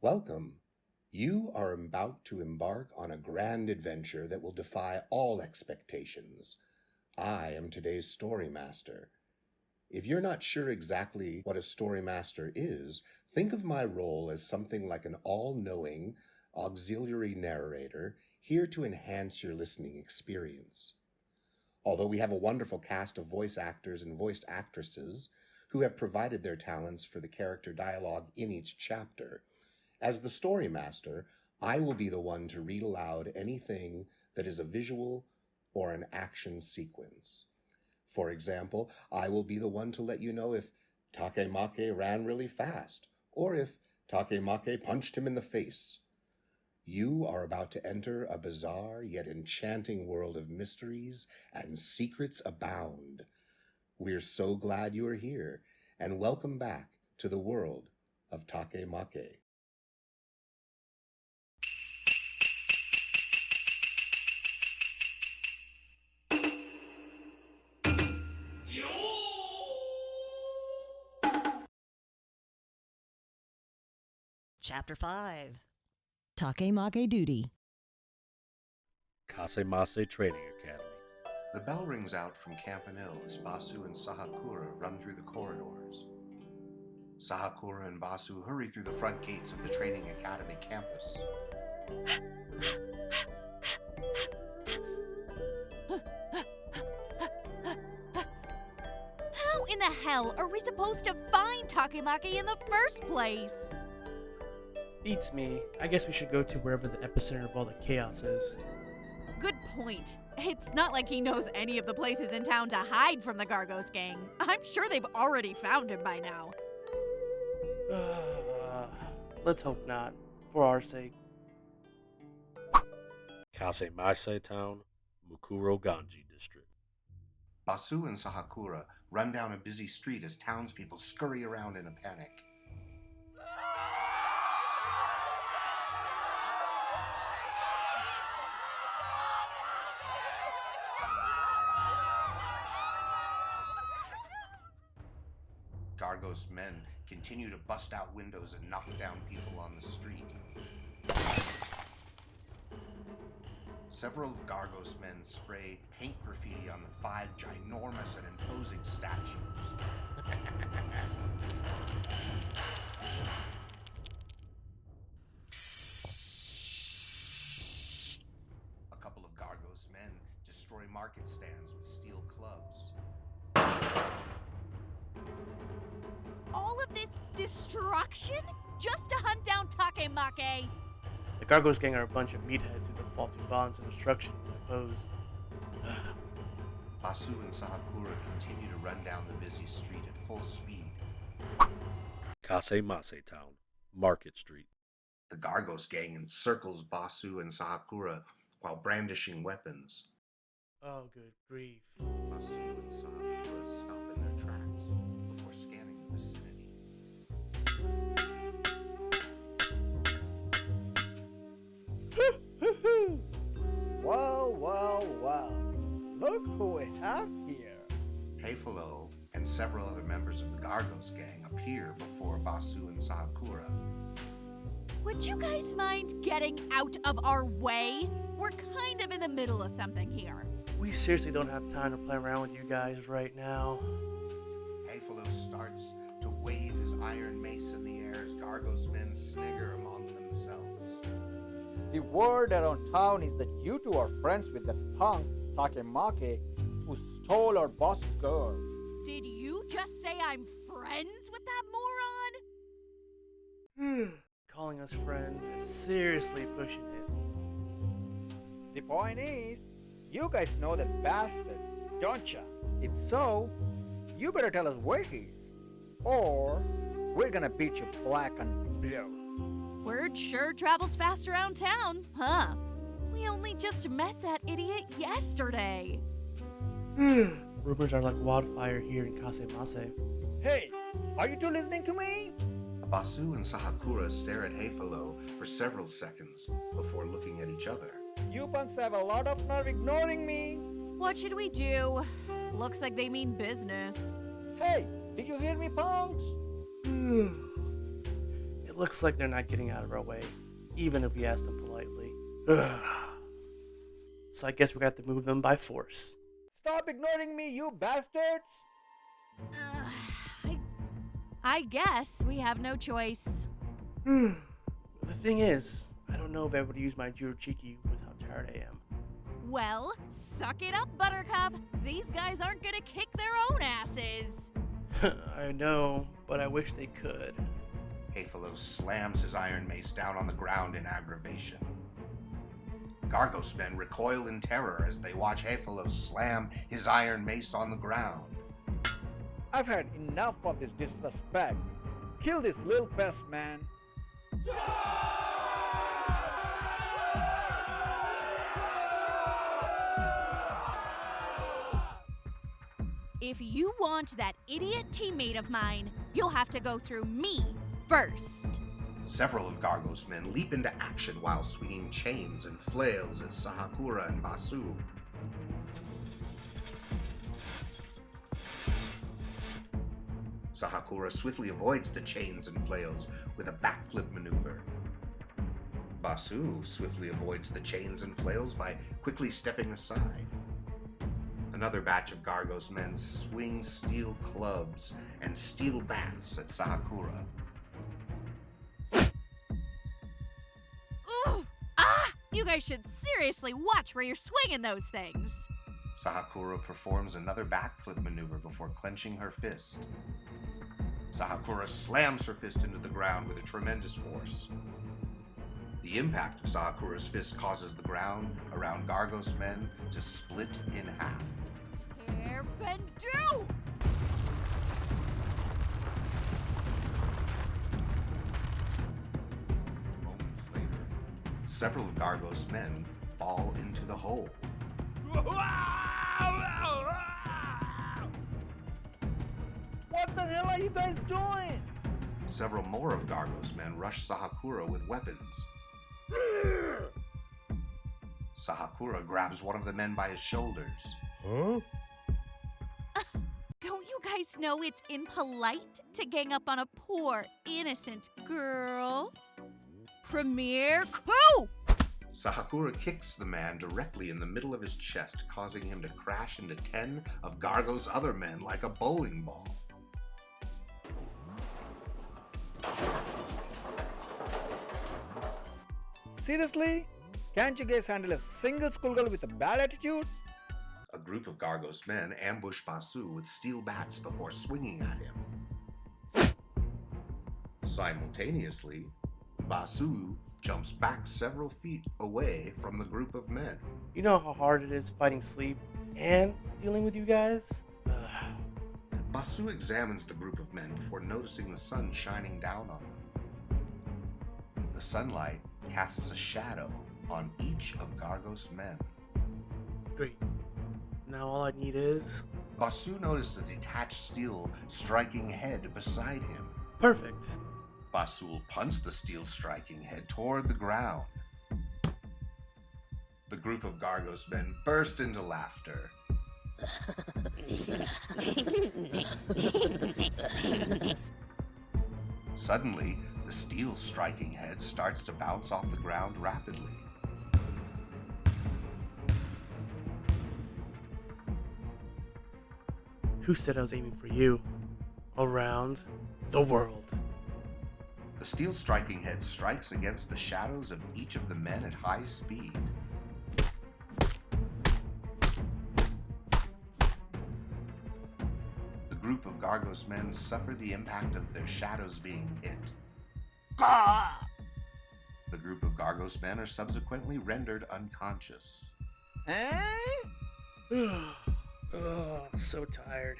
Welcome. You are about to embark on a grand adventure that will defy all expectations. I am today's story master. If you're not sure exactly what a story master is, think of my role as something like an all-knowing auxiliary narrator here to enhance your listening experience. Although we have a wonderful cast of voice actors and voiced actresses who have provided their talents for the character dialogue in each chapter, as the story master, I will be the one to read aloud anything that is a visual or an action sequence. For example, I will be the one to let you know if Takemake ran really fast, or if Takemake punched him in the face. You are about to enter a bizarre yet enchanting world of mysteries and secrets abound. We're so glad you are here, and welcome back to the world of Takemake. Chapter 5 Takemake Duty. Takemake Training Academy. The bell rings out from Campanile as Basu and Sahakura run through the corridors. Sahakura and Basu hurry through the front gates of the Training Academy campus. How in the hell are we supposed to find Takemake in the first place? Beats me. I guess we should go to wherever the epicenter of all the chaos is. Good point. It's not like he knows any of the places in town to hide from the Gargos gang. I'm sure they've already found him by now. Let's hope not, for our sake. Takemake Town, Mukuro Ganji District. Basu and Sahakura run down a busy street as townspeople scurry around in a panic. Gargos men continue to bust out windows and knock down people on the street. Several of Gargos men spray paint graffiti on the 5 ginormous and imposing statues. A couple of Gargos men destroy market stands with steel clubs. All of this destruction just to hunt down Takemake? The Gargos gang are a bunch of meatheads who default to violence and destruction when opposed. Basu and Sahakura continue to run down the busy street at full speed. Takemake Town, Market Street. The Gargos gang encircles Basu and Sahakura while brandishing weapons. Oh, good grief. Basu and Sahakura stop in their tracks before scanning the vicinity. Well. Look who we have here. Heifolo and several other members of the Gargos gang appear before Basu and Sahakura. Would you guys mind getting out of our way? We're kind of in the middle of something here. We seriously don't have time to play around with you guys right now. Heifolo starts to wave his iron mace in the air as Gargos men snigger among themselves. The word around town is that you two are friends with that punk, Takemake, who stole our boss's girl. Did you just say I'm friends with that moron? Calling us friends is seriously pushing it. The point is, you guys know that bastard, don't ya? If so, you better tell us where he is, or we're gonna beat you black and blue. Word sure travels fast around town, huh? We only just met that idiot yesterday. Rumors are like wildfire here in Takemake. Hey, are you two listening to me? Basu and Sahakura stare at Heifolo for several seconds before looking at each other. You punks have a lot of nerve ignoring me. What should we do? Looks like they mean business. Hey, did you hear me, punks? It It looks like they're not getting out of our way, even if we ask them politely. So I guess we got to move them by force. Stop ignoring me, you bastards! I guess we have no choice. The thing is, I don't know if I would use my Jurochiki with how tired I am. Well, suck it up, Buttercup. These guys aren't gonna kick their own asses. I know, but I wish they could. Heifolo slams his iron mace down on the ground in aggravation. Gargos men recoil in terror as they watch Heifolo slam his iron mace on the ground. I've had enough of this disrespect. Kill this little pest, man. If you want that idiot teammate of mine, you'll have to go through me first. Several of Gargos' men leap into action while swinging chains and flails at Sahakura and Basu. Sahakura swiftly avoids the chains and flails with a backflip maneuver. Basu swiftly avoids the chains and flails by quickly stepping aside. Another batch of Gargos men swing steel clubs and steel bats at Sahakura. Ugh! Ah! You guys should seriously watch where you're swinging those things. Sahakura performs another backflip maneuver before clenching her fist. Sahakura slams her fist into the ground with a tremendous force. The impact of Sahakura's fist causes the ground around Gargos' men to split in half. Terfendu! Moments later, several of Gargos' men fall into the hole. What the hell are you guys doing? Several more of Gargos' men rush Sahakura with weapons. Sahakura grabs one of the men by his shoulders. Huh? Don't you guys know it's impolite to gang up on a poor, innocent girl? Premier coup! Sahakura kicks the man directly in the middle of his chest, causing him to crash into 10 of Gargos' other men like a bowling ball. Seriously? Can't you guys handle a single schoolgirl with a bad attitude? A group of Gargos men ambush Basu with steel bats before swinging at him. Simultaneously, Basu jumps back several feet away from the group of men. You know how hard it is fighting sleep and dealing with you guys? Basu examines the group of men before noticing the sun shining down on them. The sunlight casts a shadow on each of Gargos' men. Great. Now all I need is... Basu noticed a detached steel striking head beside him. Perfect. Basul punts the steel striking head toward the ground. The group of Gargos men burst into laughter. Suddenly, the steel striking head starts to bounce off the ground rapidly. Who said I was aiming for you? Around the world. The steel striking head strikes against the shadows of each of the men at high speed. The group of Gargos men suffer the impact of their shadows being hit. The group of Gargos men are subsequently rendered unconscious. Eh? So tired.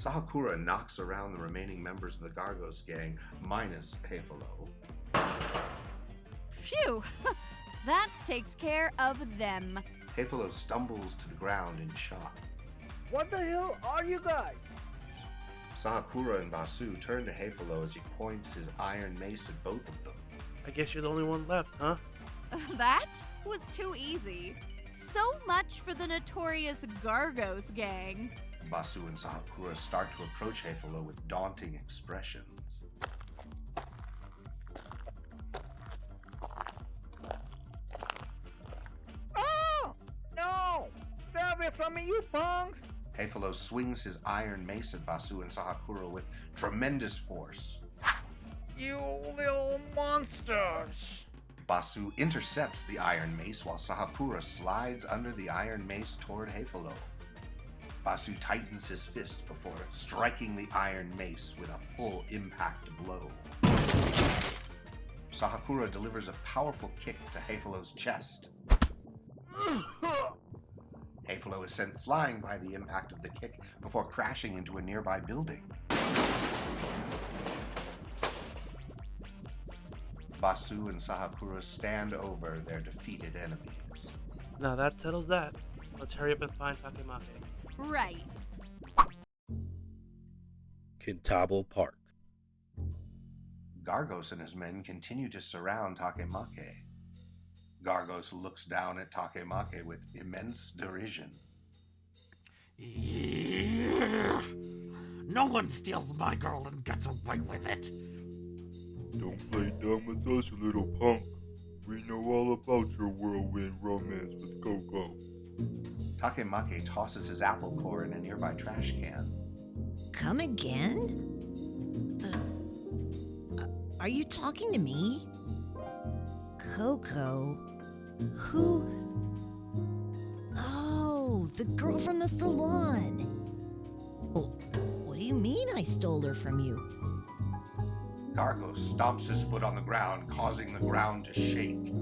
Sahakura knocks around the remaining members of the Gargos gang, minus Heifolo. Phew! That takes care of them. Heifolo stumbles to the ground in shock. What the hell are you guys? Sahakura and Basu turn to Heifolo as he points his iron mace at both of them. I guess you're the only one left, huh? That was too easy. So much for the notorious Gargos gang. Basu and Sahakura start to approach Heifolo with daunting expressions. on me, you punks! Heifolo swings his iron mace at Basu and Sahakura with tremendous force. You little monsters! Basu intercepts the iron mace while Sahakura slides under the iron mace toward Heifolo. Basu tightens his fist before striking the iron mace with a full impact blow. Sahakura delivers a powerful kick to Heifolo's chest. Heifolo is sent flying by the impact of the kick before crashing into a nearby building. Basu and Sahakura stand over their defeated enemies. Now that settles that. Let's hurry up and find Takemake. Right. Kintabo Park. Gargos and his men continue to surround Takemake. Gargos looks down at Takemake with immense derision. No one steals my girl and gets away with it. Don't play dumb with us, little punk. We know all about your whirlwind romance with Coco. Takemake tosses his apple core in a nearby trash can. Come again? Are you talking to me? Coco? Who? Oh, the girl from the salon. Oh, what do you mean I stole her from you? Gargos stomps his foot on the ground, causing the ground to shake.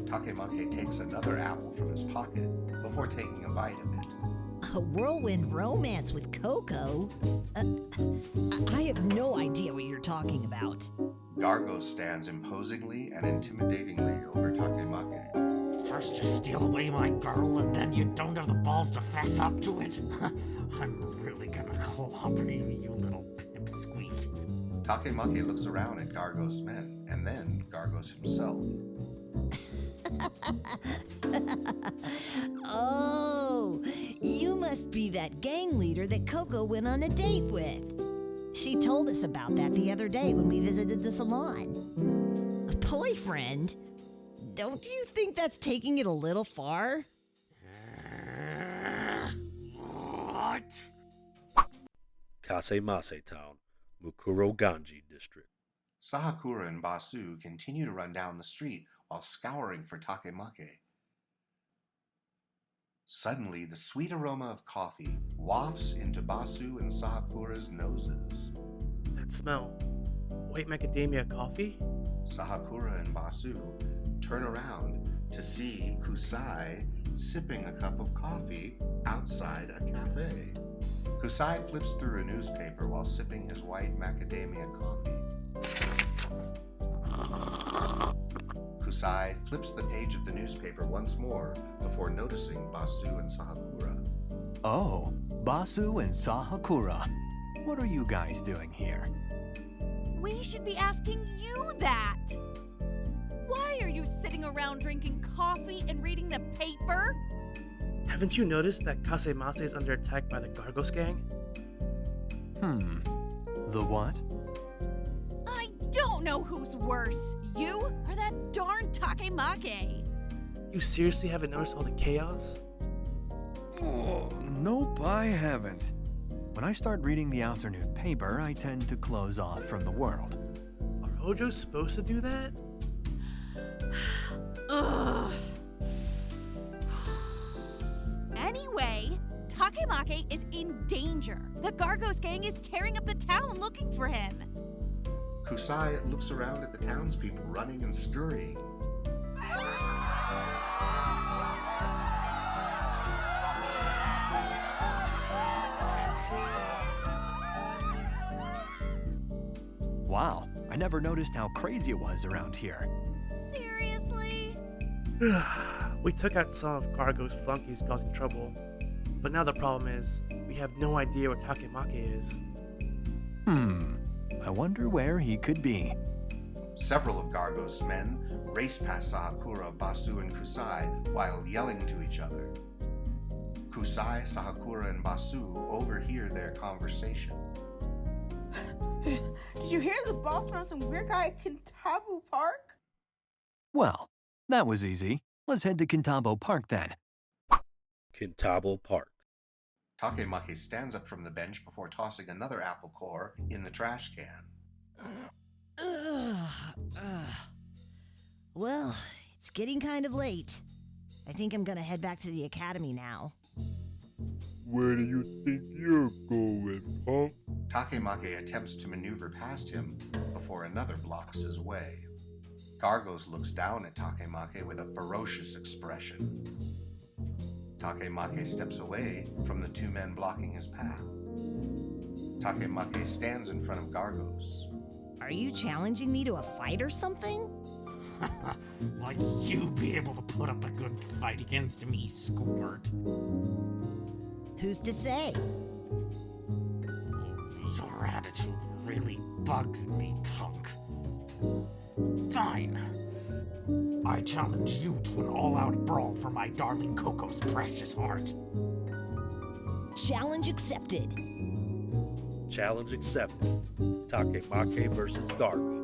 Takemake takes another apple from his pocket before taking a bite of it. A whirlwind romance with Coco? I have no idea what you're talking about. Gargos stands imposingly and intimidatingly over Takemake. First you steal away my girl and then you don't have the balls to fess up to it. I'm really gonna clobber you, you little pipsqueak. Takemake looks around at Gargos' men, and then Gargos himself. Oh, you must be that gang leader that Coco went on a date with. She told us about that the other day when we visited the salon. A boyfriend? Don't you think that's taking it a little far? What? Kasemase Town, Mukuro Ganji District. Sahakura and Basu continue to run down the street while scouring for Takemake. Suddenly, the sweet aroma of coffee wafts into Basu and Sahakura's noses. That smell. White macadamia coffee? Sahakura and Basu turn around to see Kusai sipping a cup of coffee outside a cafe. Kusai flips through a newspaper while sipping his white macadamia coffee. Kusai flips the page of the newspaper once more before noticing Basu and Sahakura. Oh, Basu and Sahakura. What are you guys doing here? We should be asking you that. Why are you sitting around drinking coffee and reading the paper? Haven't you noticed that Kasemase is under attack by the Gargos gang? The what? I don't know who's worse, you or that darn Takemake. You seriously haven't noticed all the chaos? Oh, nope, I haven't. When I start reading the afternoon paper, I tend to close off from the world. Are Hojos supposed to do that? Ugh. Anyway, Takemake is in danger. The Gargos gang is tearing up the town looking for him. Kusai looks around at the townspeople running and scurrying. Wow, I never noticed how crazy it was around here. Seriously? We took out some of Gargos' flunkies causing trouble, but now the problem is we have no idea where Takemake is. I wonder where he could be. Several of Gargos' men race past Sahakura, Basu, and Kusai while yelling to each other. Kusai, Sahakura, and Basu overhear their conversation. Did you hear the boss found some weird guy at Kintabo Park? Well, that was easy. Let's head to Kintabo Park then. Kintabo Park. Takemake stands up from the bench before tossing another apple core in the trash can. Well, it's getting kind of late. I think I'm gonna head back to the academy now. Where do you think you're going, punk? Takemake attempts to maneuver past him before another blocks his way. Gargos looks down at Takemake with a ferocious expression. Takemake steps away from the two men blocking his path. Takemake stands in front of Gargos. Are you challenging me to a fight or something? Like you be able to put up a good fight against me, Squirt. Who's to say? Your attitude really bugs me, punk. Fine. I challenge you to an all-out brawl for my darling Coco's precious heart. Challenge accepted. Challenge accepted. Takemake versus Gargo.